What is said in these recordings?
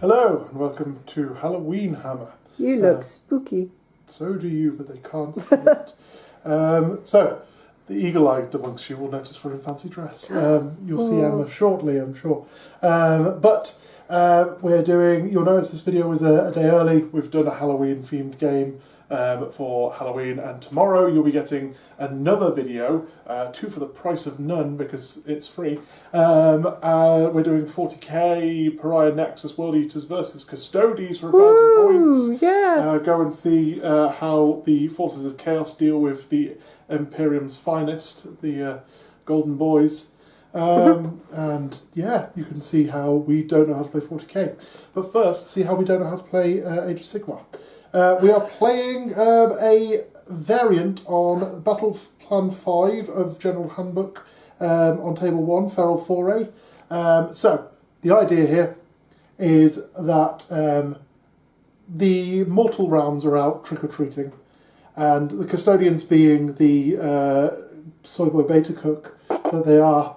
Hello and welcome to Halloween Hammer. You look spooky. So do you, but they can't see it. So, the eagle-eyed amongst you will notice we're in fancy dress. You'll see Emma shortly, I'm sure. But we're doing, you'll notice this video was a day early. We've done a Halloween-themed game for Halloween, and tomorrow you'll be getting another video, 2 for the price of none because it's free. We're doing 40k Pariah Nexus World Eaters versus Custodies for 1,000 points. Yeah. Go and see how the Forces of Chaos deal with the Imperium's finest, the Golden Boys. And yeah, you can see how we don't know how to play 40k. But first, see how we don't know how to play Age of Sigmar. We are playing a variant on Battle Plan 5 of General Handbook on Table 1, Feral Foray. So, the idea here is that the mortal rounds are out trick-or-treating, and the Custodians, being the Soyboy Beta Cook that they are,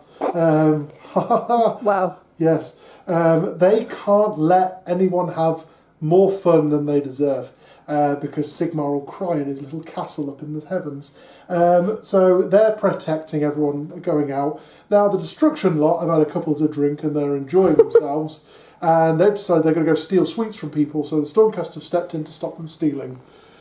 Wow. yes, they can't let anyone have more fun than they deserve. Because Sigmar will cry in his little castle up in the heavens. So they're protecting everyone going out. Now the Destruction lot have had a couple to drink and they're enjoying themselves. And they've decided they're going to go steal sweets from people, so the Stormcast have stepped in to stop them stealing.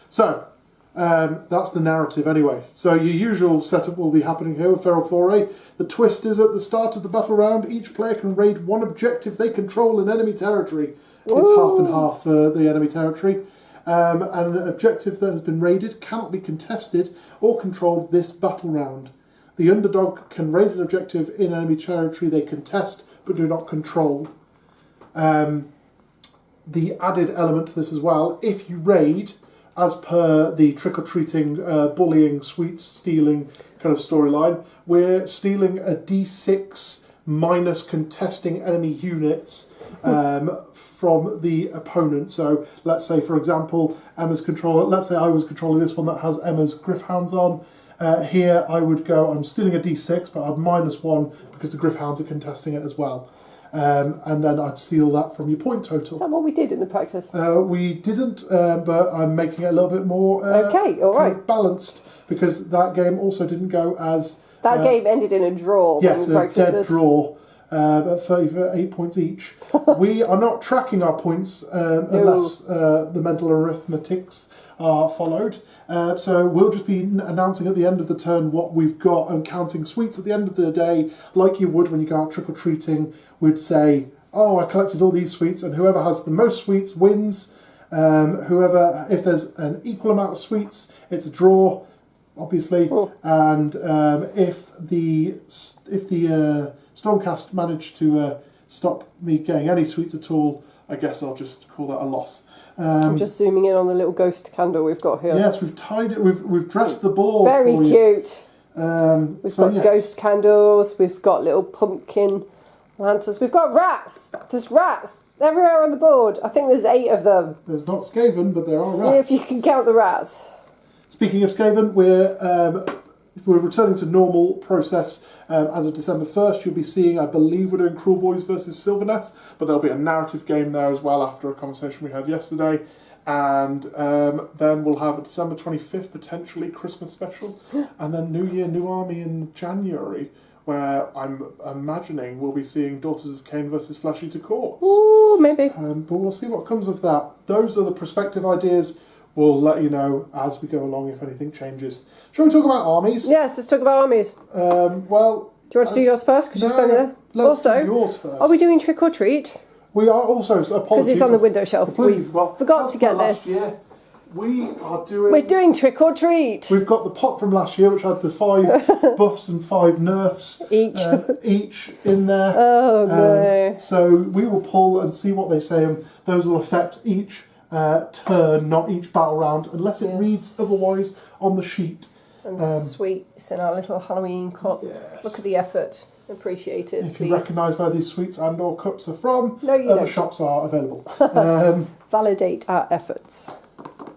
So, that's the narrative anyway. So your usual setup will be happening here with Feral Foray. The twist is at the start of the battle round, each player can raid one objective they control in enemy territory. It's half and half for the enemy territory. And an objective that has been raided cannot be contested or controlled this battle round. The underdog can raid an objective in enemy territory they contest but do not control. The added element to this as well, if you raid, as per the trick-or-treating, bullying, sweets stealing kind of storyline, we're stealing a d6 minus contesting enemy units from the opponent. So let's say, for example, let's say I was controlling this one that has Emma's Griffhounds on. Here I would go, I'm stealing a d6, but I'd -1 because the Griffhounds are contesting it as well. And then I'd steal that from your point total. Is that what we did in the practice? We didn't, but I'm making it a little bit more balanced, because that game also didn't go as... That game ended in a draw. Yes, a dead draw. At 38 points each. We are not tracking our points unless the mental arithmetics are followed. So we'll just be announcing at the end of the turn what we've got and counting sweets at the end of the day, like you would when you go out trick-or-treating. We'd say, oh, I collected all these sweets, and whoever has the most sweets wins. If there's an equal amount of sweets, it's a draw, obviously. And if the Stormcast managed to stop me getting any sweets at all, I guess I'll just call that a loss. I'm just zooming in on the little ghost candle we've got here. Yes, we've tied it. We've dressed the board. Very cute. We've got ghost candles. We've got little pumpkin lanterns. We've got rats. There's rats everywhere on the board. I think there's 8 of them. There's not Skaven, but there are rats. See if you can count the rats. Speaking of Skaven, we're returning to normal process. As of December 1st, you'll be seeing, I believe we're doing Cruel Boys versus Sylvaneth, but there'll be a narrative game there as well after a conversation we had yesterday. And then we'll have a December 25th, potentially, Christmas special. And then New Year, New Army in January, where I'm imagining we'll be seeing Daughters of Cain versus Flesh Eater Courts. Ooh, maybe. But we'll see what comes of that. Those are the prospective ideas. We'll let you know as we go along if anything changes. Shall we talk about armies? Yes, let's talk about armies. Well... Do you want to do yours first? Because you're standing there. Let's do yours first. Are we doing trick or treat? We are also, apologies. Because it's on the window shelf. We forgot to get this. Year. We are doing... We're doing trick or treat. We've got the pot from last year, which had the 5 buffs and 5 nerfs each in there. Oh, no. So we will pull and see what they say, and those will affect each turn, not each battle round, unless it reads otherwise on the sheet. And sweets in our little Halloween cups. Yes. Look at the effort. Appreciate it, If you recognise where these sweets and or cups are from, no, you other shops are available. Validate our efforts.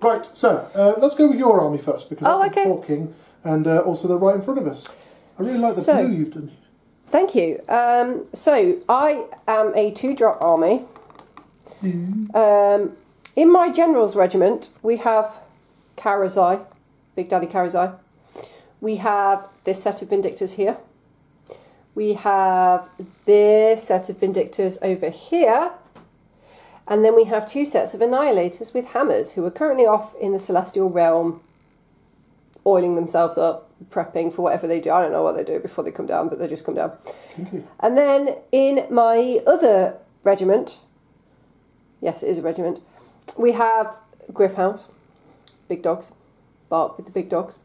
Right, so let's go with your army first, because I've been talking, and also they're right in front of us. I really like the blue you've done here. Thank you. So I am a 2-drop army. In my general's regiment, we have Karazai, Big Daddy Karazai. We have this set of Vindictors here. We have this set of Vindictors over here. And then we have 2 sets of Annihilators with hammers who are currently off in the Celestial Realm, oiling themselves up, prepping for whatever they do. I don't know what they do before they come down, but they just come down. Okay. And then in my other regiment, yes, it is a regiment, we have Griffhounds, big dogs, bark with the big dogs.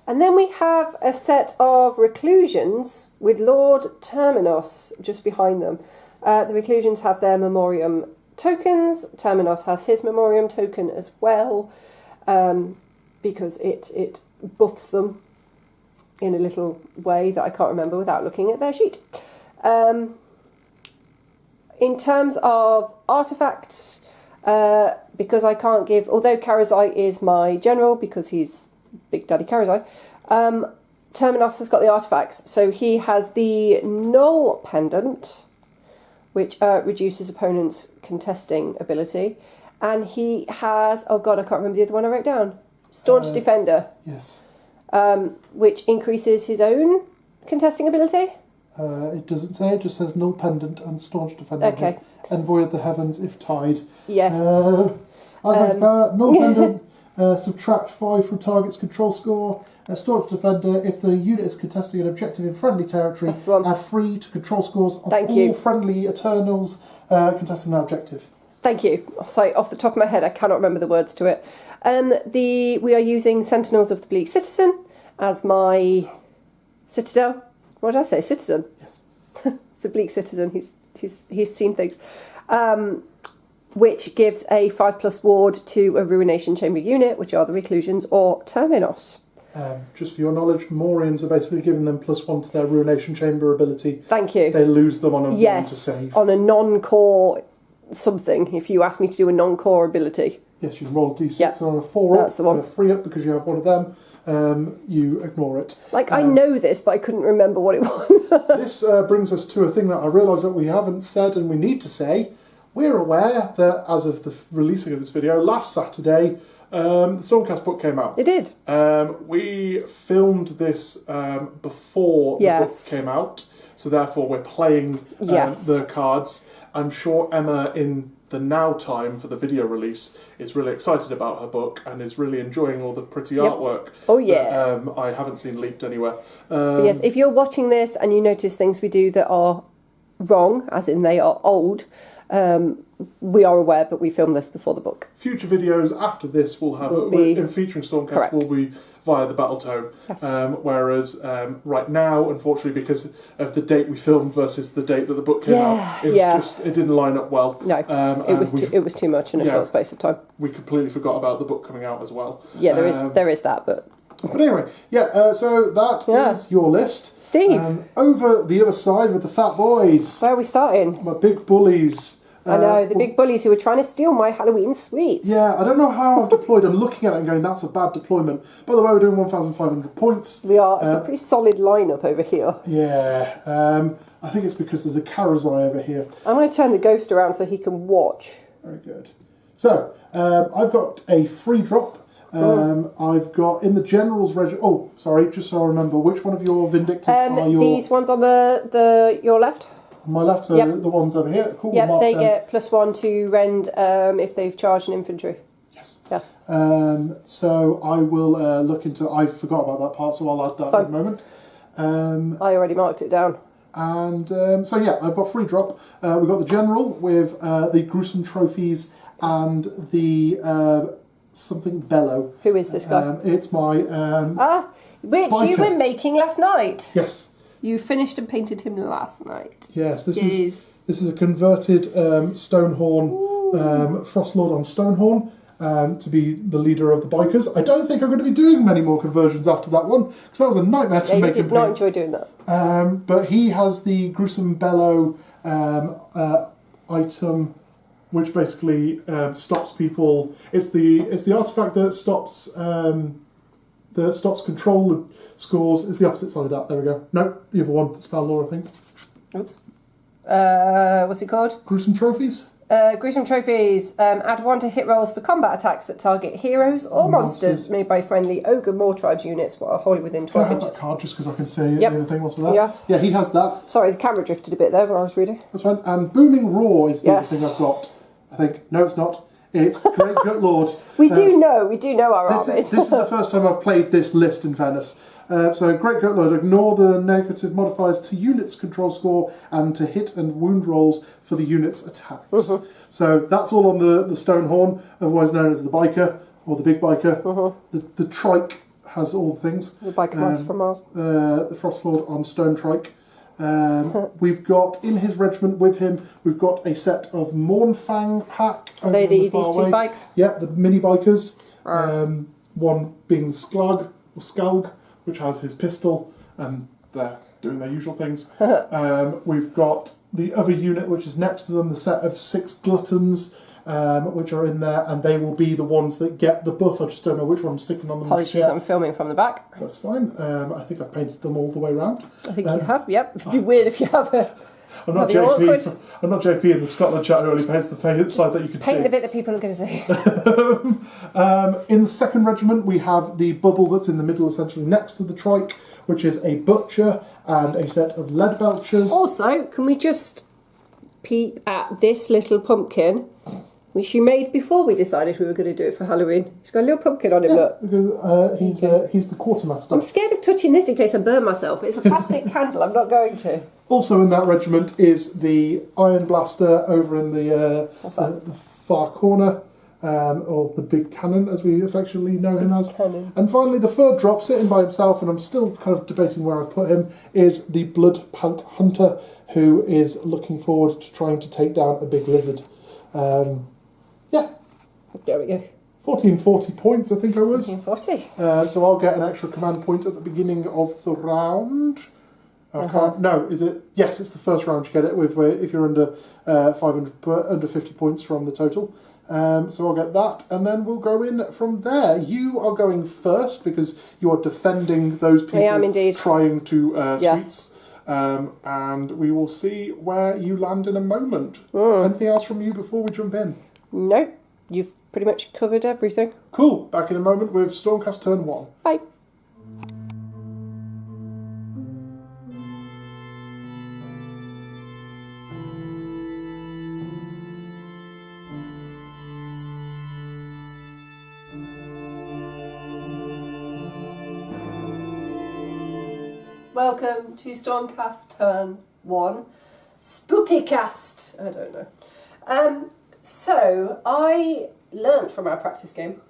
And then we have a set of Reclusions with Lord Terminos just behind them. The Reclusions have their Memoriam tokens. Terminos has his Memoriam token as well, because it buffs them in a little way that I can't remember without looking at their sheet. In terms of artefacts, because I can't give, although Karazai is my general because he's Big Daddy Karazai, Terminos has got the artefacts. So he has the Null Pendant, which reduces opponents' contesting ability. And he has, oh god, I can't remember the other one I wrote down. Staunch Defender. Yes. Which increases his own contesting ability. It doesn't say, it just says Null Pendant and Staunch Defender. Okay. Envoy of the Heavens if tied. Yes. Null Pendant, subtract 5 from target's control score. Staunch Defender, if the unit is contesting an objective in friendly territory, add 3 to control scores of all friendly Eternals contesting that objective. Thank you. So off the top of my head, I cannot remember the words to it. We are using Sentinels of the Bleak Citizen as my Citadel. What did I say? Citizen. Yes. It's a Bleak Citizen. He's seen things. Which gives a 5+ ward to a Ruination Chamber unit, which are the Reclusions or Terminos. Just for your knowledge, Morians are basically giving them +1 to their Ruination Chamber ability. Thank you. They lose them on a 1 to save. On a non-core something, if you ask me to do a non-core ability. Yes, you can roll a d6 and on a 4 that's the one. Free up because you have one of them. You ignore it. I know this, but I couldn't remember what it was. This brings us to a thing that I realise that we haven't said and we need to say. We're aware that as of the releasing of this video, last Saturday, the Stormcast book came out. It did. We filmed this before the book came out, so therefore we're playing the cards. I'm sure Emma, in the now time for the video release, is really excited about her book and is really enjoying all the pretty artwork. Oh yeah. That, I haven't seen leaked anywhere. Yes, if you're watching this and you notice things we do that are wrong, as in they are old, we are aware, but we filmed this before the book. Future videos after this will have featuring Stormcast will be via the Battletome. Yes. Whereas right now, unfortunately, because of the date we filmed versus the date that the book came out, it didn't line up well. No, it was too much in a short space of time. We completely forgot about the book coming out as well. Yeah, there is that, but anyway, so that is your list. Steve, over the other side with the fat boys. Where are we starting? My big bullies. I know, the big bullies who were trying to steal my Halloween sweets. Yeah, I don't know how I've deployed. I'm looking at it and going, that's a bad deployment. By the way, we're doing 1,500 points. We are. It's a pretty solid lineup over here. Yeah. I think it's because there's a Karazai over here. I'm going to turn the ghost around so he can watch. Very good. So, I've got a free drop. I've got in the General's regiment. Oh, sorry, just so I remember, which one of your Vindictors are your... These ones on your left? On my left, the ones over here. Cool. Yep, they get +1 to rend if they've charged an infantry. Yes. Yes. So I will look into... I forgot about that part, so I'll add that in a moment. I already marked it down. And I've got free drop. We've got the General with the gruesome trophies and the... something bellow. Who is this guy? It's my which biker. You were making last night. Yes. You finished and painted him last night. Yes, this is a converted Stonehorn Frostlord on Stonehorn to be the leader of the bikers. I don't think I'm going to be doing many more conversions after that one because that was a nightmare to make him. I did not enjoy doing that. But he has the gruesome bellow item, which basically stops people. It's the artifact that stops control scores. It's the opposite side of that. There we go. No, the other one. Spell law, I think. Oops. What's it called? Gruesome trophies. Gruesome trophies. Add 1 to hit rolls for combat attacks that target heroes or monsters made by friendly Ogor Mawtribes units what are wholly within 12 Can I have inches. that card just because I can see the other thing? What's with that? Yes. Yeah, he has that. Sorry, the camera drifted a bit there while I was reading. That's fine. And Booming Roar is the other thing I've got. I think. No, it's not. It's Great Gut Lord. We do know our armies. This is the first time I've played this list in fairness. So Great Gut Lord, ignore the negative modifiers to units control score and to hit and wound rolls for the unit's attacks. So that's all on the Stone Horn, otherwise known as the Biker or the Big Biker. The Trike has all the things. The Biker Master from Mars. The Frost Lord on Stone Trike. We've got in his regiment with him, we've got a set of Mournfang pack. Are they these two bikes? Yeah, the mini bikers. One being Sklug or Skalg, which has his pistol, and they're doing their usual things. We've got the other unit, which is next to them, the set of 6 Gluttons, which are in there, and they will be the ones that get the buff. I just don't know which one I'm sticking on them. Apologies, I'm filming from the back. That's fine. I think I've painted them all the way around. I think you have, yep. It'd be weird if you have a... I'm not JP. I'm not JP in the Scotland chat who only paints the side that you can see. Paint the bit that people are going to see. In the 2nd regiment, we have the bubble that's in the middle, essentially next to the trike, which is a butcher and a set of lead belchers. Also, can we just peep at this little pumpkin, which you made before we decided we were going to do it for Halloween? He's got a little pumpkin on him, look. Because he's the quartermaster. I'm scared of touching this in case I burn myself. It's a plastic candle, I'm not going to. Also in that regiment is the Iron Blaster over in the far corner, or the Big Cannon, as we affectionately know him as. Cannon. And finally, the 3rd drop, sitting by himself, and I'm still kind of debating where I've put him, is the Blood Pelt Hunter, who is looking forward to trying to take down a big lizard. Yeah. There we go. 1440 points, I think I was. 1440. So I'll get an extra command point at the beginning of the round. I can't. No, is it? Yes, it's the first round you get it with if you're under 50 points from the total. So I'll get that, and then we'll go in from there. You are going first because you are defending those people. I am indeed. Trying to sweets. And we will see where you land in a moment. Anything else from you before we jump in? No, you've pretty much covered everything. Cool. Back in a moment with Stormcast turn 1. Bye. Welcome to Stormcast Turn 1. Spoopycast! I don't know. So, I learnt from our practice game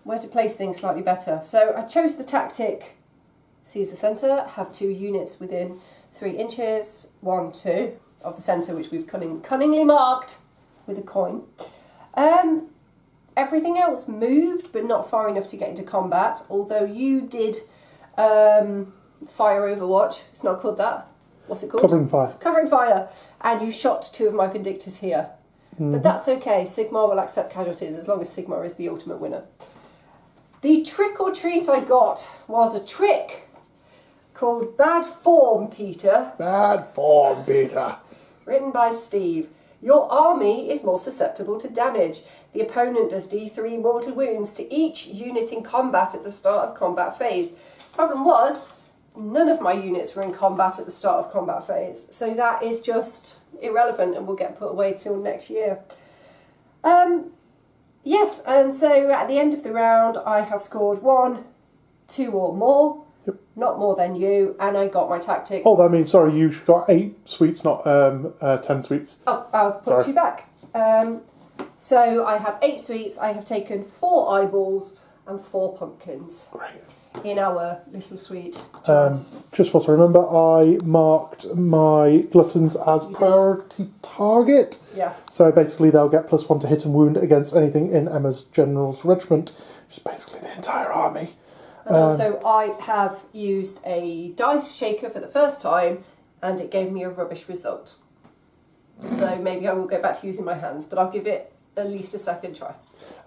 where to place things slightly better. So, I chose the tactic, seize the centre, have 2 units within 3 inches, 1, 2, of the centre, which we've cunningly marked with a coin. Everything else moved, but not far enough to get into combat, although you did... Fire Overwatch. It's not called that. What's it called? Covering fire. Covering fire. And you shot 2 of my Vindictors here. But that's okay. Sigmar will accept casualties as long as Sigmar is the ultimate winner. The trick or treat I got was a trick called Bad Form, Peter. Bad Form, Peter. Written by Steve. Your army is more susceptible to damage. The opponent does D3 mortal wounds to each unit in combat at the start of combat phase. Problem was, none of my units were in combat at the start of combat phase, so that is just irrelevant and will get put away till next year. Yes, and so at the end of the round I have scored 1, 2 or more, not more than you, and I got my tactics. Oh, I mean, sorry, you got 8 sweets, not 10 sweets. Oh, I'll put 2 back. So I have 8 sweets, I have taken 4 eyeballs and 4 pumpkins. Great. In our little sweet just what I remember, I marked my Gluttons as priority target. Yes. So basically they'll get +1 to hit and wound against anything in Emma's General's regiment, which is basically the entire army. And also I have used a dice shaker for the first time and it gave me a rubbish result. So maybe I will go back to using my hands, but I'll give it at least a second try.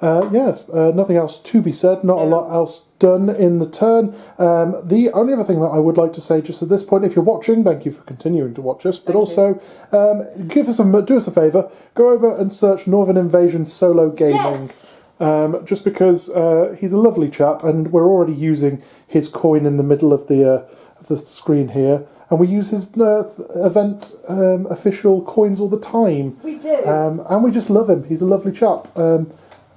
Yes, nothing else to be said, not a lot else done in the turn. The only other thing that I would like to say just at this point, if you're watching, thank you for continuing to watch us, but do us a favour, go over and search Northern Invasion Solo Gaming. Yes! Just because he's a lovely chap, and we're already using his coin in the middle of the screen here. And we use his event official coins all the time. We do. And we just love him. He's a lovely chap.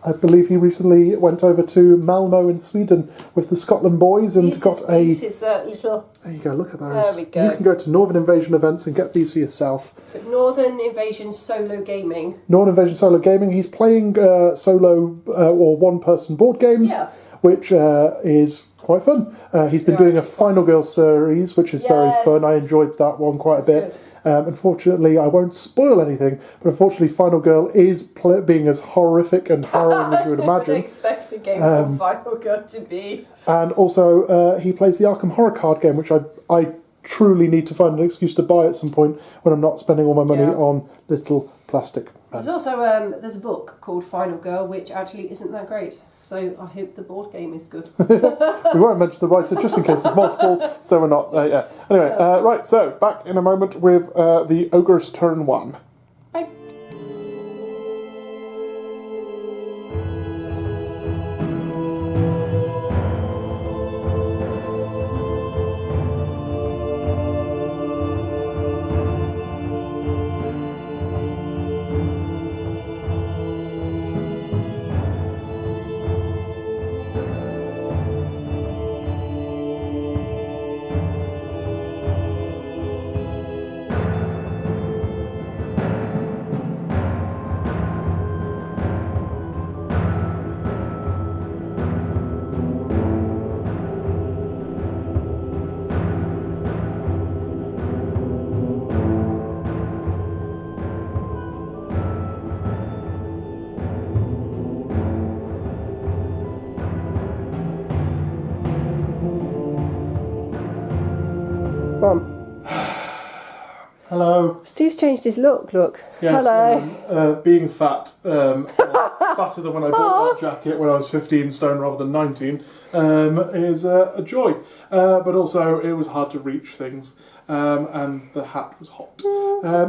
I believe he recently went over to Malmo in Sweden with the Scotland boys and got his little... There you go, look at those. There we go. You can go to Northern Invasion events and get these for yourself. But Northern Invasion Solo Gaming. Northern Invasion Solo Gaming. He's playing solo or one-person board games, which is quite fun. He's been doing a Final Girl series, which is very fun. I enjoyed that one quite a bit. Good. Unfortunately, I won't spoil anything, but unfortunately Final Girl is being as horrific and harrowing as you would imagine. I would expect a game called Final Girl to be. And also, he plays the Arkham Horror card game, which I truly need to find an excuse to buy at some point when I'm not spending all my money on little plastic men. There's also there's a book called Final Girl, which actually isn't that great. So I hope the board game is good. We won't mention the writer just in case there's multiple, so we're not... Anyway, right, so back in a moment with the Ogor's turn 1. Bye. Hello. Steve's changed his look. Yes, hello. Being fat, fatter than when I bought that jacket when I was 15 stone rather than 19, is a joy. But also, it was hard to reach things, and the hat was hot.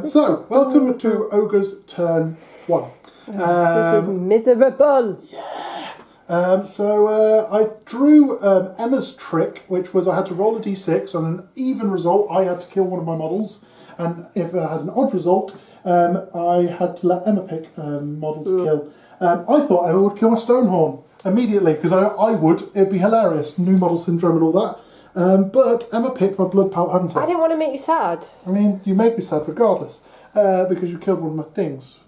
So, welcome to Ogor's turn 1. This was miserable. Yeah. So I drew Emma's trick, which was I had to roll a d6. On an even result, I had to kill one of my models. And if I had an odd result, I had to let Emma pick a model to kill. I thought Emma would kill my Stonehorn immediately, because I would. It'd be hilarious, new model syndrome and all that. But Emma picked my Blood Pelt Hunter. I didn't want to make you sad. I mean, you made me sad regardless, because you killed one of my things.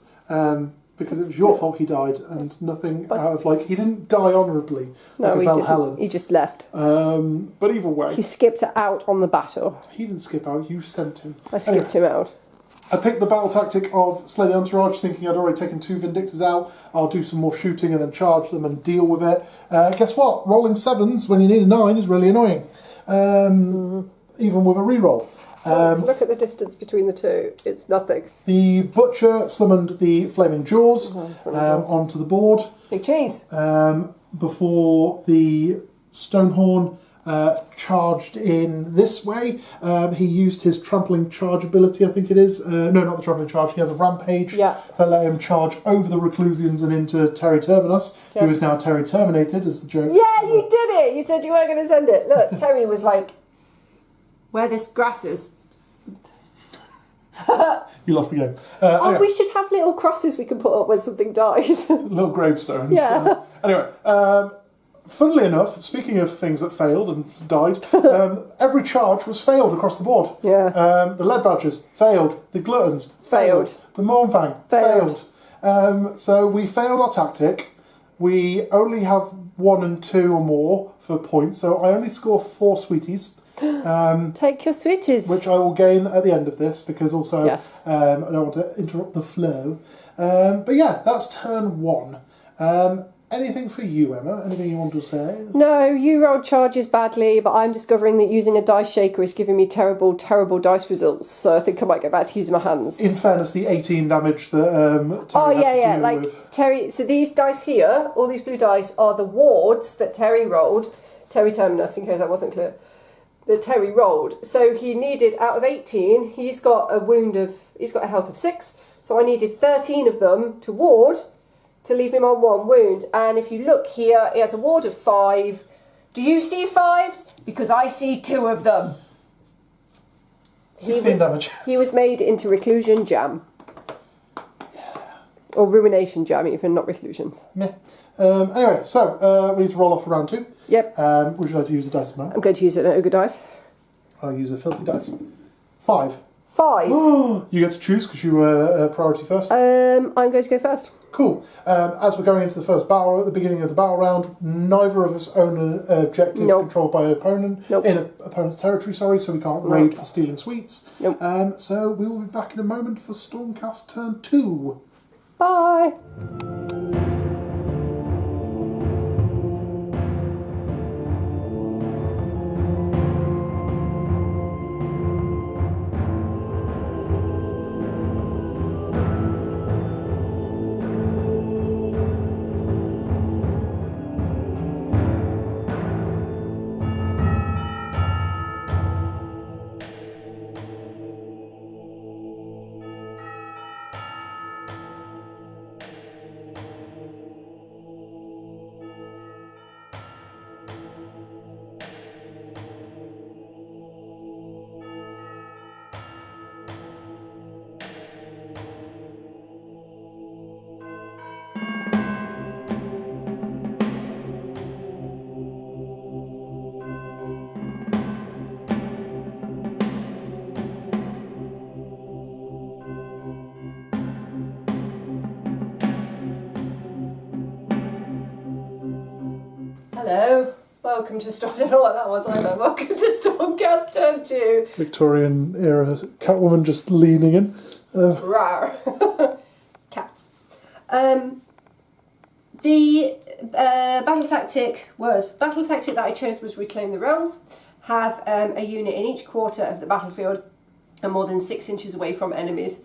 Because it was your fault he died, and nothing out of, like, he didn't die honourably, like a Valhallan. He just left. But either way... He skipped out on the battle. He didn't skip out, you sent him. I skipped him out. I picked the battle tactic of Slay the Entourage, thinking I'd already taken 2 Vindictors out. I'll do some more shooting and then charge them and deal with it. Guess what? Rolling 7s when you need a 9 is really annoying. Even with a reroll. Look at the distance between the two. It's nothing. The Butcher summoned the Flaming Jaws onto the board. Big cheese. Before the Stonehorn charged in this way. He used his trampling charge ability, I think it is. No, not the trampling charge. He has a rampage that let him charge over the Reclusians and into Terry Terminus, who is now Terry Terminated, as the joke. Yeah, you did it! You said you weren't going to send it. Look, Terry was like... Where this grass is. You lost the game. Anyway. We should have little crosses we can put up when something dies. Little gravestones. Yeah. Anyway, funnily enough, speaking of things that failed and died, every charge was failed across the board. Yeah. The Lead Badgers failed. The Gluttons failed. The Mornfang failed. So we failed our tactic. We only have 1 and 2 or more for points, so I only score 4 sweeties. Take your sweeties. Which I will gain at the end of this, because also I don't want to interrupt the flow. But yeah, that's turn 1. anything for you, Emma? Anything you want to say? No, you rolled charges badly, but I'm discovering that using a dice shaker is giving me terrible, terrible dice results. So I think I might get back to using my hands. In fairness, the 18 damage that Terry had to deal with. Terry. So these dice here, all these blue dice, are the wards that Terry rolled. Terry Terminus, in case that wasn't clear. That Terry rolled. So he needed, out of 18, he's got a health of 6. So I needed 13 of them to ward, to leave him on 1 wound. And if you look here, he has a ward of 5. Do you see 5s? Because I see 2 of them. 16 damage. He was made into reclusion jam. Or ruination jam, even, not reclusions. Meh. Anyway, so we need to roll off for round 2. Yep. Would you like to use a dice amount? I'm going to use an ogre dice. I'll use a filthy dice. 5. 5. You get to choose because you were priority first. I'm going to go first. Cool. As we're going into the first battle, at the beginning of the battle round, neither of us own an objective controlled by an opponent in an opponent's territory. So we can't raid for stealing sweets. So we will be back in a moment for Stormcast turn 2. Bye. Hello, welcome to Storm. I don't know what that was either. Welcome to Stormcast Turn 2. Victorian era Catwoman just leaning in. Rawr. Cats. The battle tactic that I chose was Reclaim the Realms. Have a unit in each quarter of the battlefield and more than 6 inches away from enemies.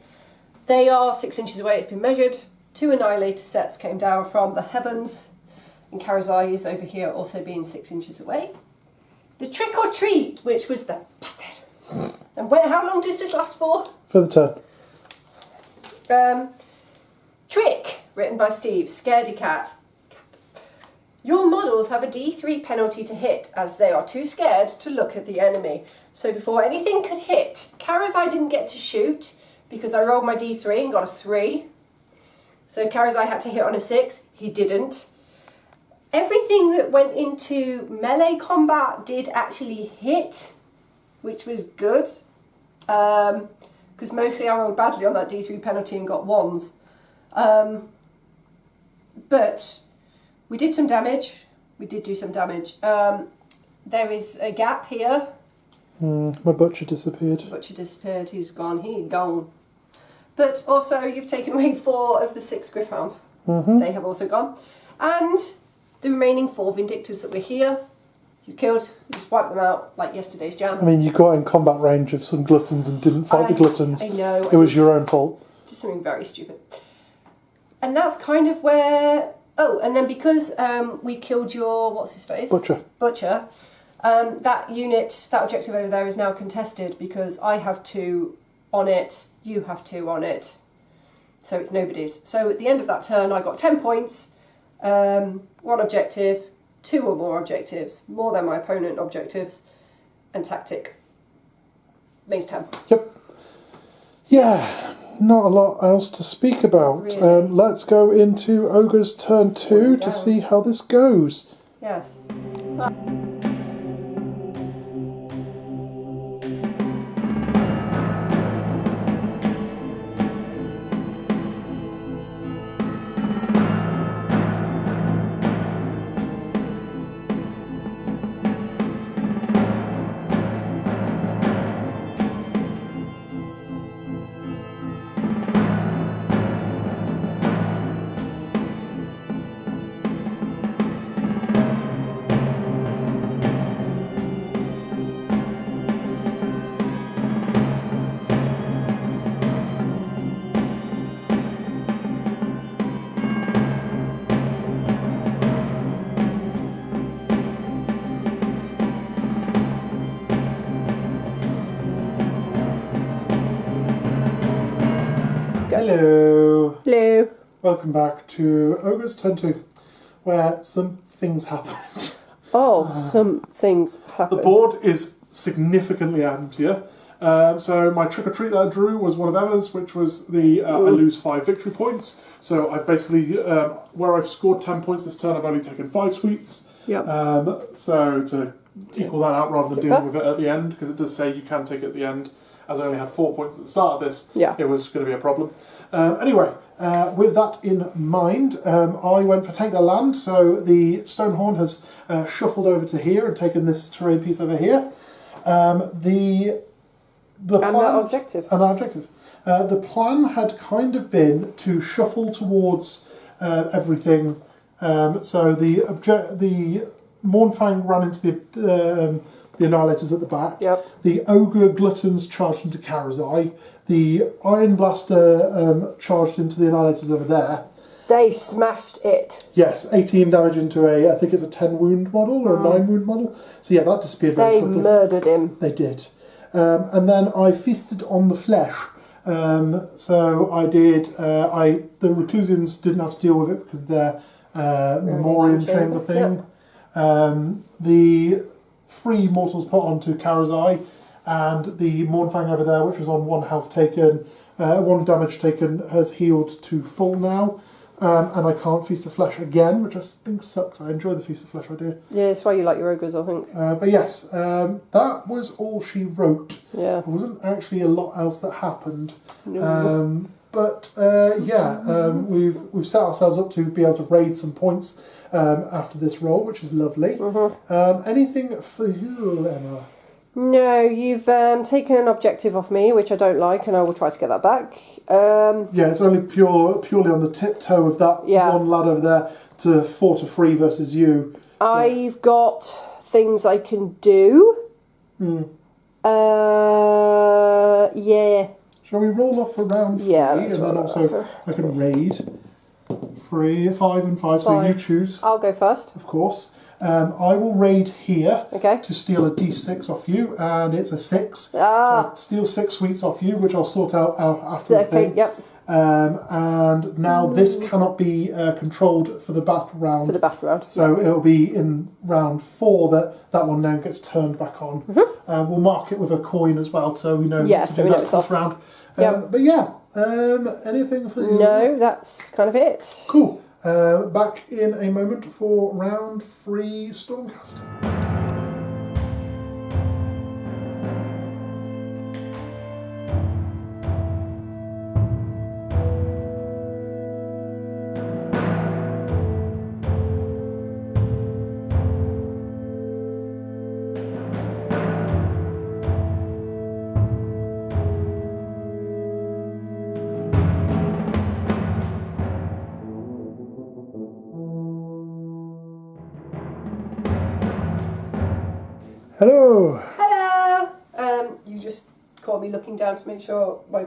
They are 6 inches away, it's been measured. 2 Annihilator sets came down from the heavens. And Karazai is over here also being 6 inches away. The Trick or Treat, which was the bastard. And how long does this last for? For the turn. Trick, written by Steve, Scaredy Cat. Your models have a D3 penalty to hit as they are too scared to look at the enemy. So before anything could hit, Karazai didn't get to shoot because I rolled my D3 and got a 3. So Karazai had to hit on a 6. He didn't. Everything that went into melee combat did actually hit, which was good. Because mostly I rolled badly on that D3 penalty and got 1s. But we did some damage. We did do some damage. There is a gap here. My butcher disappeared. He's gone. He's gone. But also you've taken away 4 of the 6 Griffhounds. They have also gone. And the remaining 4 Vindictors that were here, you killed. You just wiped them out like yesterday's jam. I mean, you got in combat range of some gluttons and didn't fight the gluttons. I know. It was your own fault. Just something very stupid. And that's kind of where... Oh, and then because we killed your... What's his face? Butcher. That unit, that objective over there is now contested because I have 2 on it, you have 2 on it. So it's nobody's. So at the end of that turn, I got 10 points. 1 objective, 2 or more objectives, more than my opponent objectives, and tactic. Makes 10. Yep. Yeah, not a lot else to speak about. Really? Let's go into Ogor's turn 2 to see how this goes. Yes. Hello. Hello. Welcome back to Ogors Turn 2, where some things happened. Some things happen. The board is significantly emptier. So my trick or treat that I drew was one of Emma's, which was the I lose 5 victory points. So I've basically, where I've scored 10 points this turn, I've only taken 5 sweets. Yep. So to equal that out rather than dealing with it at the end, because it does say you can take it at the end, as I only had 4 points at the start of this, it was going to be a problem. Anyway, with that in mind, I went for Take Their Land, so the Stonehorn has shuffled over to here and taken this terrain piece over here. The plan, and that objective. The plan had kind of been to shuffle towards everything. So the Mournfang ran into the Annihilators at the back. Yep. The Ogre Gluttons charged into Karazai. The Iron Blaster charged into the Annihilators over there. They smashed it. Yes, 18 damage into I think it's a 10 wound model or a 9 wound model. So yeah, that disappeared very quickly. They murdered him. They did. And then I feasted on the flesh. So I did. The Reclusians didn't have to deal with it because they're Memoriam Chamber thing. Yep. The 3 mortals put onto Karazai, and the Mournfang over there, which was on 1 health taken, 1 damage taken, has healed to full now. And I can't feast the flesh again, which I think sucks. I enjoy the feast of flesh idea. Yeah, that's why you like your ogres, I think. But yes, that was all she wrote. Yeah. There wasn't actually a lot else that happened. No. We've set ourselves up to be able to raid some points after this roll, which is lovely. Anything for you, Emma? No, you've taken an objective off me, which I don't like, and I will try to get that back. It's only purely on the tiptoe of that one lad over there to 4 to 3 versus you. I've got things I can do. Shall we roll off for round 3? Let's and then also I can raid 3, 5 and 5, so you choose. I'll go first. Of course. I will raid here to steal a d6 off you, and it's a 6. So I steal 6 sweets off you, which I'll sort out after the thing. Yep. And now this cannot be controlled for the battle round. So it'll be in round 4 that one now gets turned back on. We'll mark it with a coin as well, so we know to do that first round. Anything for you? No, that's kind of it. Cool. Back in a moment for round 3 Stormcast. Hello. Hello. You just caught me looking down to make sure my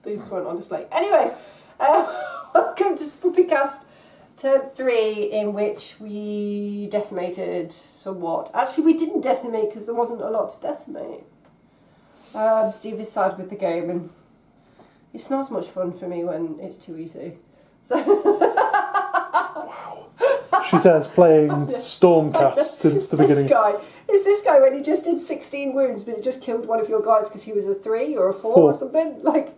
boobs weren't on display. Anyway, welcome to Stormcast Turn 3, in which we decimated somewhat. Actually, we didn't decimate because there wasn't a lot to decimate. Steve is sad with the game, and it's not as much fun for me when it's too easy. So. Wow. She says playing Stormcast since the beginning. This guy when he just did 16 wounds, but it just killed one of your guys because he was a 3 or a 4 or something? Like,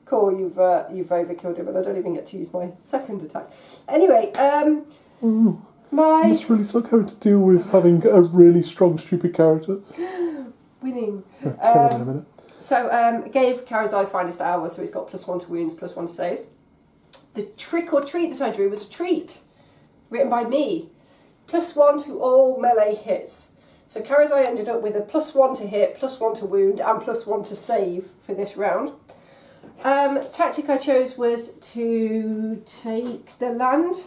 cool, you've overkilled him, and I don't even get to use my second attack. Anyway, It's really suck having to deal with having a really strong, stupid character. Winning. Kill him in a minute. So, gave Karazai Finest Hour, so he's got +1 to wounds, +1 to saves. The trick or treat that I drew was a treat, written by me. +1 to all melee hits. So Karazai ended up with a +1 to hit, +1 to wound, and +1 to save for this round. Tactic I chose was to take the land.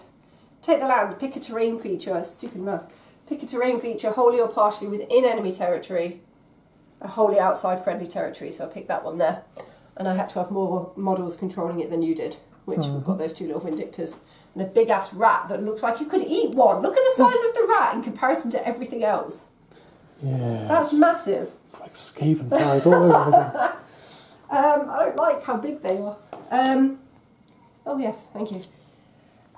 Pick a terrain feature, stupid mouse. Pick a terrain feature wholly or partially within enemy territory, wholly outside friendly territory, so I picked that one there. And I had to have more models controlling it than you did, which we've got those 2 little Vindictors. And a big ass rat that looks like you could eat one. Look at the size of the rat in comparison to everything else. Yeah. That's massive. It's like Skaven Tide all over again. I don't like how big they are. Oh yes, thank you.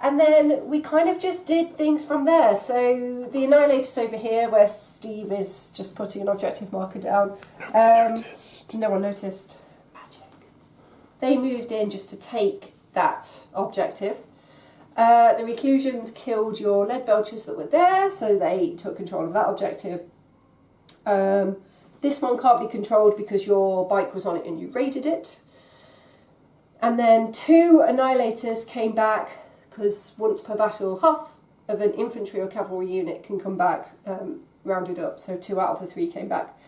And then we kind of just did things from there. So the Annihilator's over here, where Steve is just putting an objective marker down. No one noticed. Magic. They moved in just to take that objective. The Reclusions killed your lead belchers that were there, so they took control of that objective. This one can't be controlled because your bike was on it and you raided it. And then 2 Annihilators came back, because once per battle, half of an infantry or cavalry unit can come back, rounded up. So 2 out of the 3 came back.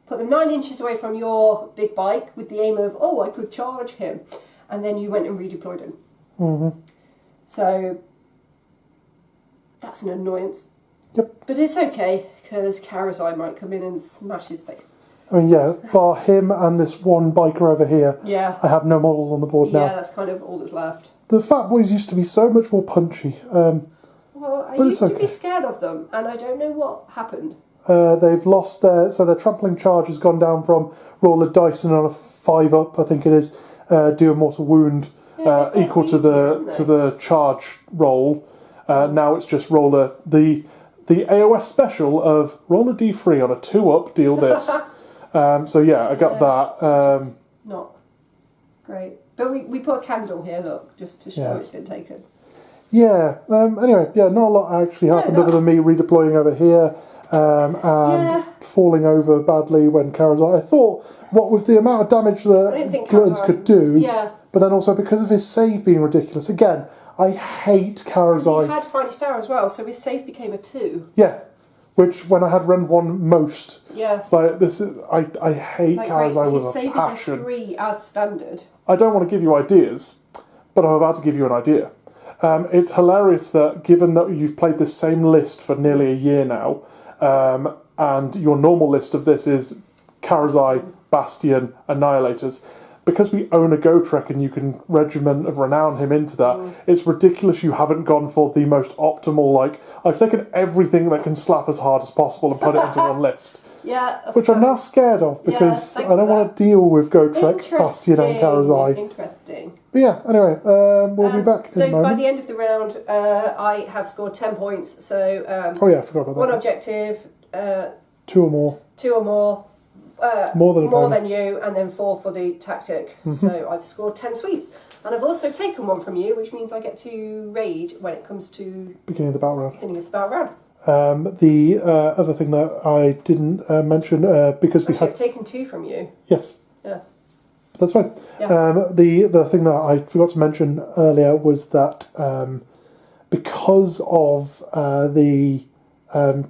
Put them 9 inches away from your big bike with the aim of, oh, I could charge him. And then you went and redeployed him. Mm-hmm. So that's an annoyance. Yep. But it's okay, because Karazai might come in and smash his face. I mean, yeah, bar him and this one biker over here. Yeah. I have no models on the board now. Yeah, that's kind of all that's left. The Fat Boys used to be so much more punchy. Well, I used to okay. be scared of them, and I don't know what happened. They've lost their trampling charge has gone down from roll a dice and on a 5 up, I think it is, do a mortal wound equal to the charge roll. Now it's just roll the AOS special of roll a d3 on a 2 up, deal this. So yeah, I got that. Not great. But we put a candle here, look, just to show it's been taken. Yeah. Anyway, yeah, not a lot actually happened other than me redeploying over here and falling over badly when Karazai. I thought, what with the amount of damage that Gluttons could do, but then also because of his save being ridiculous. Again, I hate Karazai. He had Friday Star as well, so his save became a 2. Yeah. Which, when I had Rend 1 most, it's like, I hate Karazai with a passion. His save is a 3 as standard. I don't want to give you ideas, but I'm about to give you an idea. It's hilarious that, given that you've played this same list for nearly a year now, and your normal list of this is Karazai, Bastion, Annihilators, because we own a Gotrek and you can Regiment of Renown him into that, it's ridiculous you haven't gone for the most optimal, like, I've taken everything that can slap as hard as possible and put it into one list. Yeah, which I'm now scared of, because I don't want to deal with Gotrek, Bastion and Karazai. Interesting. But yeah, anyway, we'll be back in a moment. So by the end of the round, I have scored 10 points, so... oh yeah, I forgot about that. 1 objective... 2 or more. 2 or more. More than you, and then 4 for the tactic. So I've scored 10 sweets. And I've also taken 1 from you, which means I get to raid when it comes to... Beginning of the battle round. The other thing that I didn't mention, because we had... I've taken 2 from you. Yes. Yes. That's fine. Yeah. The thing that I forgot to mention earlier was that because of the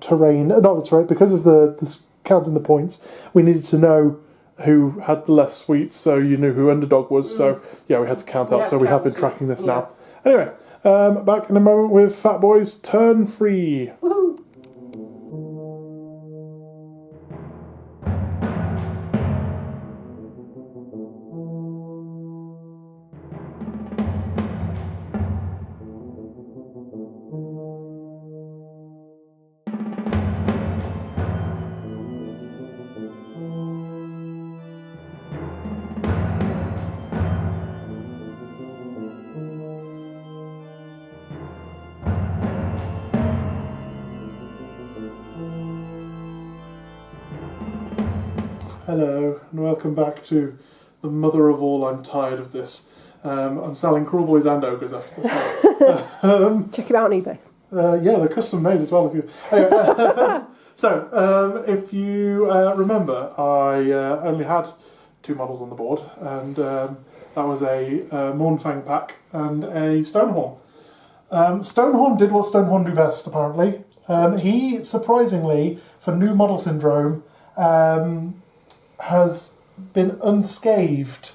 terrain, not the terrain, because of the counting the points, we needed to know who had the less sweets, so you knew who underdog was. So yeah, we had to count out. So we have been tracking this now. Anyway, back in a moment with Fat Boys turn 3. Woohoo! Hello, and welcome back to the mother of all. I'm tired of this. I'm selling Cruel Boys and Ogors after this. Check him out on eBay. Yeah, they're custom made as well. If you anyway, so if you remember, I only had 2 models on the board, and that was a Mournfang pack and a Stonehorn. Stonehorn did what Stonehorn do best, apparently. He, surprisingly, for new model syndrome, has been unscathed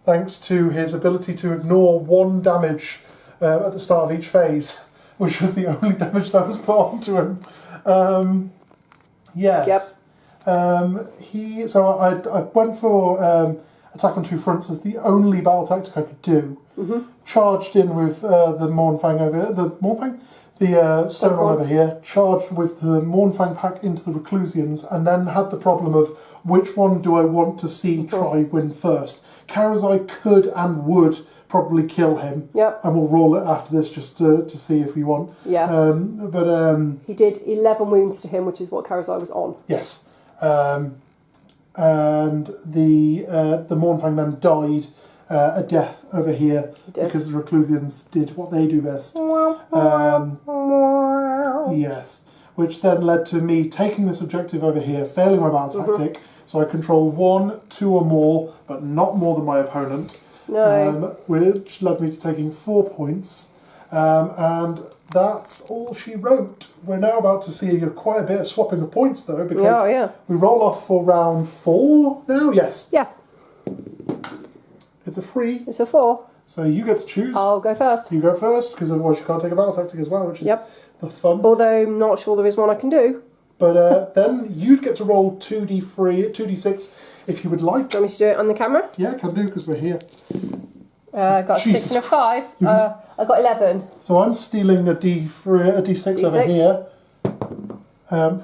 thanks to his ability to ignore 1 damage at the start of each phase, which was the only damage that was put onto him. Yes. Yep. So I went for attack on 2 fronts as the only battle tactic I could do. Charged in with the Mournfang over the Mournfang? The Stonehorn over here, charged with the Mournfang pack into the Reclusians, and then had the problem of which one do I want to see try win first. Karazai could and would probably kill him. Yep. And we'll roll it after this just to see if we want. Yeah. But he did 11 wounds to him, which is what Karazai was on. yes. And the Mournfang then died a death over here because the Reclusians did what they do best. Yes. Which then led to me taking this objective over here, failing my battle tactic, so I control 1, 2 or more, but not more than my opponent. No. Which led me to taking 4 points. And that's all she wrote. We're now about to see quite a bit of swapping of points, though, because we roll off for round 4 now. Yes. Yes. It's a 3. It's a 4. So you get to choose. I'll go first. You go first, because otherwise you can't take a battle tactic as well, which is the fun. Although I'm not sure there is one I can do. But then you'd get to roll 2d6 if you would like. Do you want me to do it on the camera? Yeah, can do, because we're here. I got a 6 and a 5. I got 11. So I'm stealing a d6 over here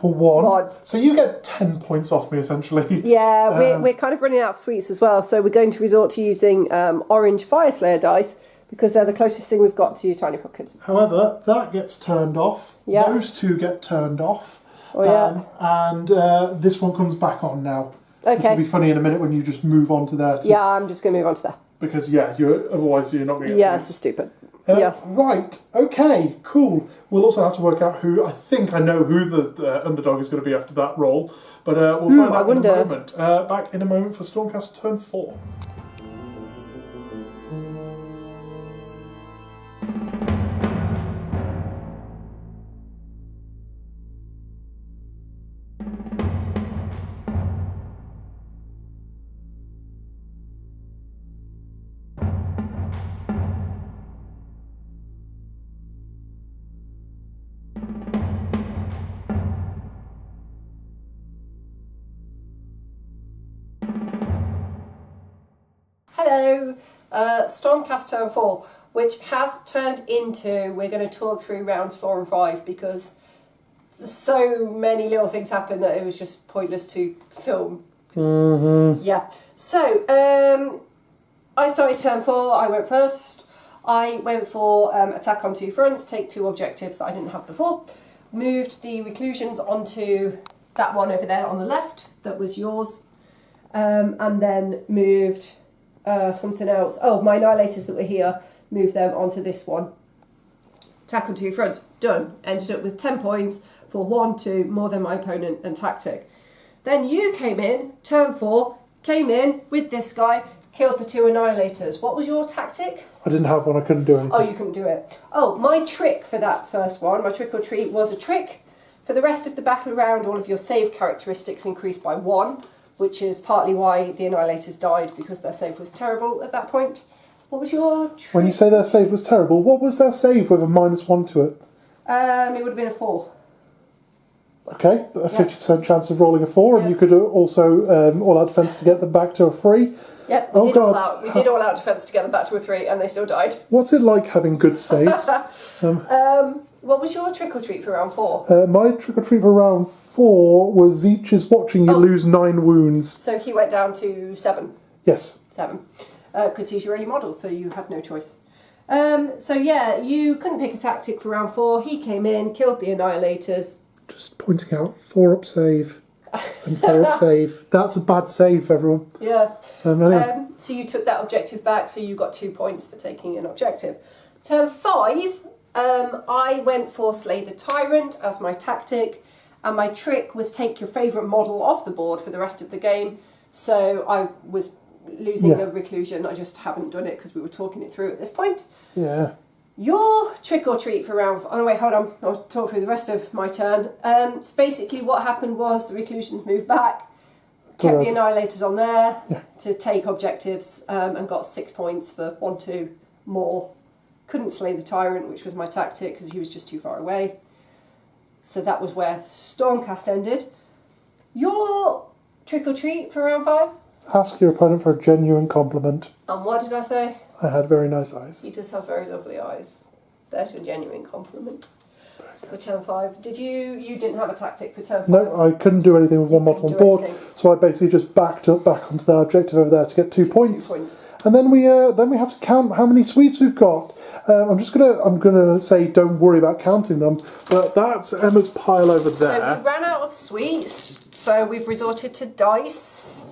for 1. So you get 10 points off me, essentially. Yeah, we're kind of running out of sweets as well, so we're going to resort to using orange Fire Slayer dice, because they're the closest thing we've got to Tiny Pumpkins. However, that gets turned off. Yeah. Those two get turned off. Oh, yeah. And this one comes back on now. Okay. Which will be funny in a minute when you just move on to there. Yeah, I'm just going to move on to there. Because, otherwise you're not going to get Yeah, points. it's stupid. Yes. Right, okay, cool. We'll also have to work out I think I know who the underdog is going to be after that roll, but we'll find out in a moment. Back in a moment for Stormcast turn 4. Hello, Stormcast turn 4, which has turned into, we're going to talk through rounds 4 and 5 because so many little things happened that it was just pointless to film. Yeah, so I started turn 4, I went first. I went for attack on 2 fronts, take 2 objectives that I didn't have before. Moved the reclusions onto that one over there on the left, that was yours. And then moved something else. Oh, my annihilators that were here, moved them onto this one. Attack on 2 fronts, done. Ended up with 10 points for 1, 2, more than my opponent and tactic. Then you came in, turn 4, came in with this guy, killed the 2 annihilators. What was your tactic? I didn't have one, I couldn't do anything. Oh, you couldn't do it. Oh, my trick for that first one, my trick or treat, was a trick. For the rest of the battle round, all of your save characteristics increased by 1, which is partly why the annihilators died, because their save was terrible at that point. What was your trick? When you say their save was terrible, what was their save with a -1 to it? It would have been a 4. Okay, a 50% chance of rolling a 4, and you could also all-out defence to get them back to a 3. Yep, we did all out defence together back to a 3, and they still died. What's it like having good saves? What was your trick or treat for round 4? My trick or treat for round 4 was each is watching you lose 9 wounds. So he went down to 7. Yes. 7. Because he's your only model, so you have no choice. So yeah, you couldn't pick a tactic for round 4. He came in, killed the annihilators. Just pointing out, 4-up save and 4-up save. That's a bad save, everyone. Yeah. Anyway. So you took that objective back, so you got 2 points for taking an objective. Turn 5, I went for Slay the Tyrant as my tactic, and my trick was take your favourite model off the board for the rest of the game. So I was losing the reclusion, I just haven't done it because we were talking it through at this point. Yeah. Your trick or treat for round... Oh, wait, hold on. I'll talk through the rest of my turn. So basically what happened was the reclusions moved back, kept the annihilators on there to take objectives, and got 6 points for 1, 2 more. Couldn't slay the tyrant, which was my tactic because he was just too far away. So that was where Stormcast ended. Your trick or treat for round 5? Ask your opponent for a genuine compliment. And what did I say? I had very nice eyes. He does have very lovely eyes. There's your genuine compliment. for turn 5. Did you? You didn't have a tactic for turn 5? No, I couldn't do anything with one model on board, so I basically just backed up back onto the objective over there to get 2 points. 2 points. And then we have to count how many sweets we've got. I'm gonna say don't worry about counting them, but that's Emma's pile over there. So we ran out of sweets, so we've resorted to dice,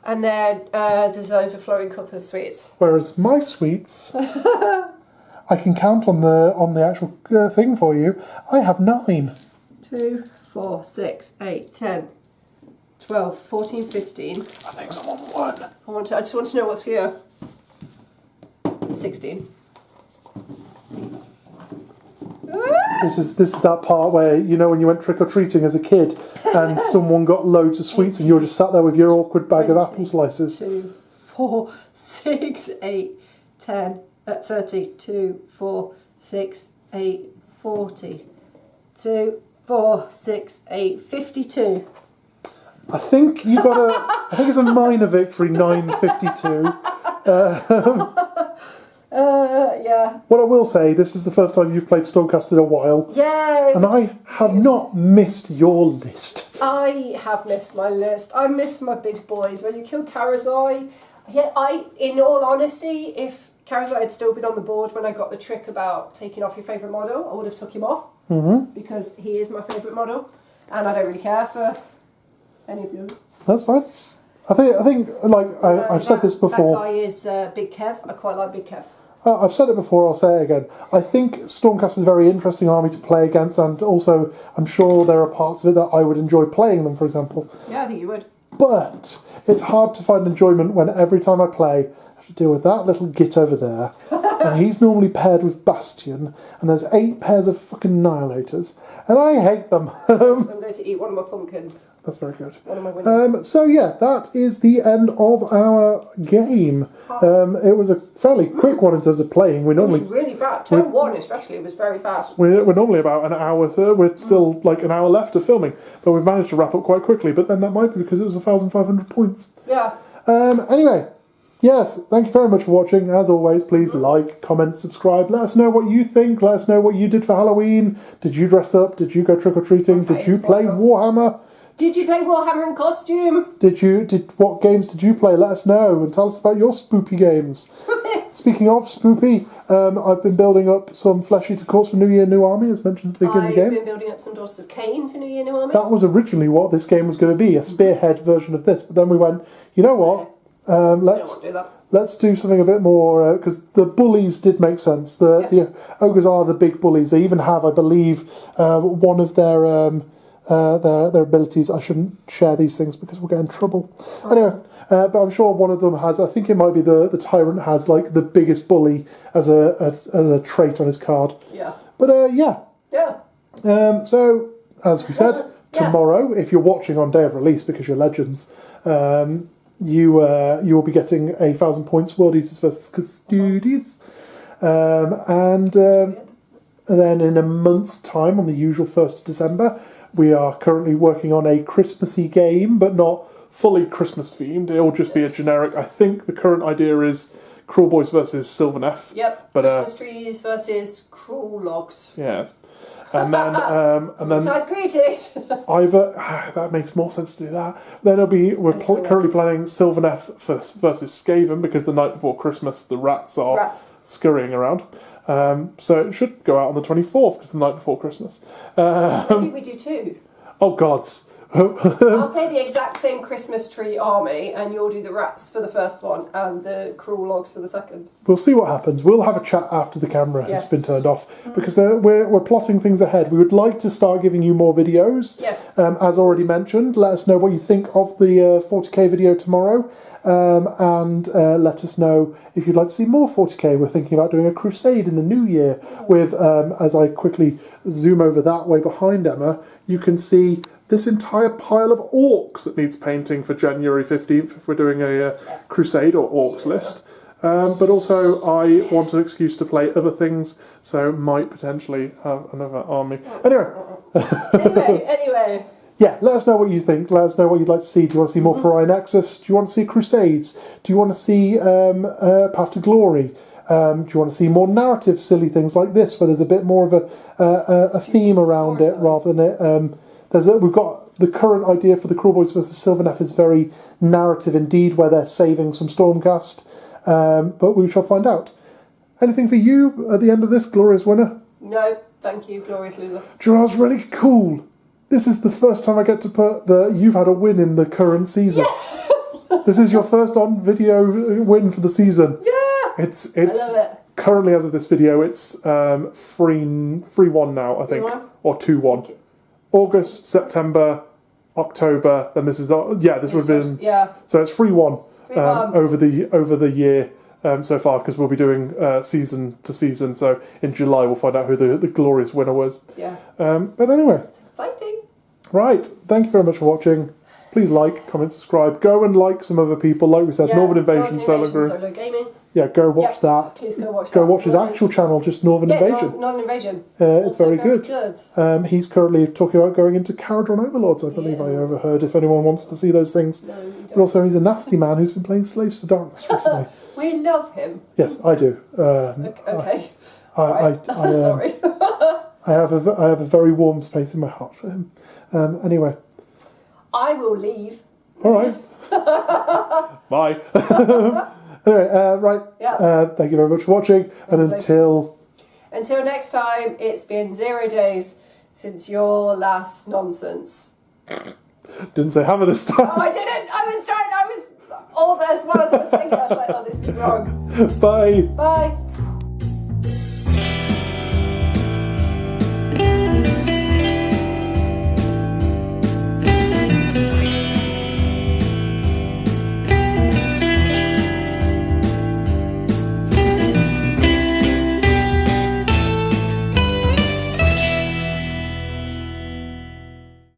and then there's an overflowing cup of sweets. Whereas my sweets, I can count on the actual thing for you. I have 9. 2, 4, 6, 8, 10, 12, 14, 15. I think someone won. I just want to know what's here. 16. This is that part where, you know, when you went trick-or-treating as a kid and someone got loads of sweets and you were just sat there with your awkward bag of apple slices. 2, 4, 6, 8, 10, 30, 2, 4, 6, 8, 40, 2, 4, 6, 8, 52. I think you got I think it's a minor victory, 9.52. Yeah. What I will say, this is the first time you've played Stormcast in a while. Yeah. And I have not missed your list. I have missed my list. I miss my big boys. When you kill Karazai, in all honesty, if Karazai had still been on the board when I got the trick about taking off your favourite model, I would have took him off. Mm-hmm. Because he is my favourite model. And I don't really care for any of yours. That's fine. I think I've said this before. That guy is Big Kev. I quite like Big Kev. I've said it before, I'll say it again. I think Stormcast is a very interesting army to play against, and also I'm sure there are parts of it that I would enjoy playing them, for example. Yeah, I think you would. But it's hard to find enjoyment when every time I play, I have to deal with that little git over there. And he's normally paired with Bastion, and there's 8 pairs of fucking Annihilators. And I hate them. I'm going to eat one of my pumpkins. That's very good. One of my winners. So yeah, that is the end of our game. It was a fairly quick one in terms of playing. It was really fast. Turn 1 especially was very fast. We're normally about an hour, so we're still like an hour left of filming, but we've managed to wrap up quite quickly. But then that might be because it was 1,500 points. Yeah. Anyway, yes, thank you very much for watching. As always, please like, comment, subscribe. Let us know what you think. Let us know what you did for Halloween. Did you dress up? Did you go trick-or-treating? Did you play Warhammer? Did you play Warhammer in costume? What games did you play? Let us know and tell us about your spoopy games. Speaking of spoopy, I've been building up some Flesh Eater Courts for New Year, New Army, as mentioned at the beginning of the game. I've been building up some Daughters of Cain for New Year, New Army. That was originally what this game was going to be, a spearhead version of this. But then we went, you know what? Let's do something a bit more, because the bullies did make sense. The ogres are the big bullies. They even have, I believe, one of their abilities. I shouldn't share these things because we'll get in trouble. Anyway, but I'm sure one of them has, I think it might be the Tyrant has like the biggest bully as a trait on his card. Yeah. But yeah. So, as we said, tomorrow, if you're watching on day of release because you're Legends, you will be getting 1,000 points World Eaters versus Custodies. And then in a month's time, on the usual 1st of December, we are currently working on a Christmassy game, but not fully Christmas themed. It'll just be a generic. I think the current idea is Cruel Boys versus Sylvaneth. Yep. But, Christmas trees versus cruel logs. Yes. And then either that makes more sense to do that. Then we're currently planning Sylvaneth versus Skaven because the night before Christmas the rats are scurrying around. So it should go out on the 24th because the night before Christmas. Maybe we do 2. Oh gods. I'll play the exact same Christmas tree army and you'll do the rats for the first one and the cruel logs for the second. We'll see what happens. We'll have a chat after the camera has been turned off because we're plotting things ahead. We would like to start giving you more videos. Yes. As already mentioned, let us know what you think of the 40k video tomorrow. And let us know if you'd like to see more 40k. We're thinking about doing a crusade in the new year with, as I quickly zoom over that way behind Emma, you can see this entire pile of orcs that needs painting for January 15th if we're doing a crusade or orcs list. But also I want an excuse to play other things, so might potentially have another army. Anyway. Anyway. yeah, let us know what you think. Let us know what you'd like to see. Do you want to see more Pariah Nexus? Do you want to see Crusades? Do you want to see Path to Glory? Do you want to see more narrative, silly things like this, where there's a bit more of a theme around it rather than it? We've got the current idea for the Cruel Boys vs Sylvaneth is very narrative indeed, where they're saving some Stormcast, but we shall find out. Anything for you at the end of this, glorious winner? No, thank you, glorious loser. Gerard's really cool. This is the first time I get to put you've had a win in the current season. Yeah. This is your first on-video win for the season. Yeah. It's I love it. Currently, as of this video, it's 3-1 now, I think, 3-1? or 2-1. August, September, October. Then this is this would have been So it's 3-1 over the year so far, because we'll be doing season to season. So in July we'll find out who the glorious winner was. Yeah. But anyway, fighting. Right. Thank you very much for watching. Please like, comment, subscribe. Go and like some other people. Like we said, Northern Invasion Solo Gaming. Yeah, go watch that. Please go watch that. Go watch his actual channel, just Northern Invasion. Northern Invasion. It's very good. He's currently talking about going into Caradron Overlords, I believe I overheard, if anyone wants to see those things. No, you don't. But also he's a nasty man who's been playing Slaves to Darkness recently. We love him. Yes, I do. Okay. Sorry. I have a very warm space in my heart for him. Anyway. I will leave. All right. Bye. Anyway, right. Yeah. Thank you very much for watching, and until next time, it's been 0 days since your last nonsense. Didn't say hammer this time. Oh, I didn't. I was all as well as I was saying it. I was like, oh, this is wrong. Bye. Bye.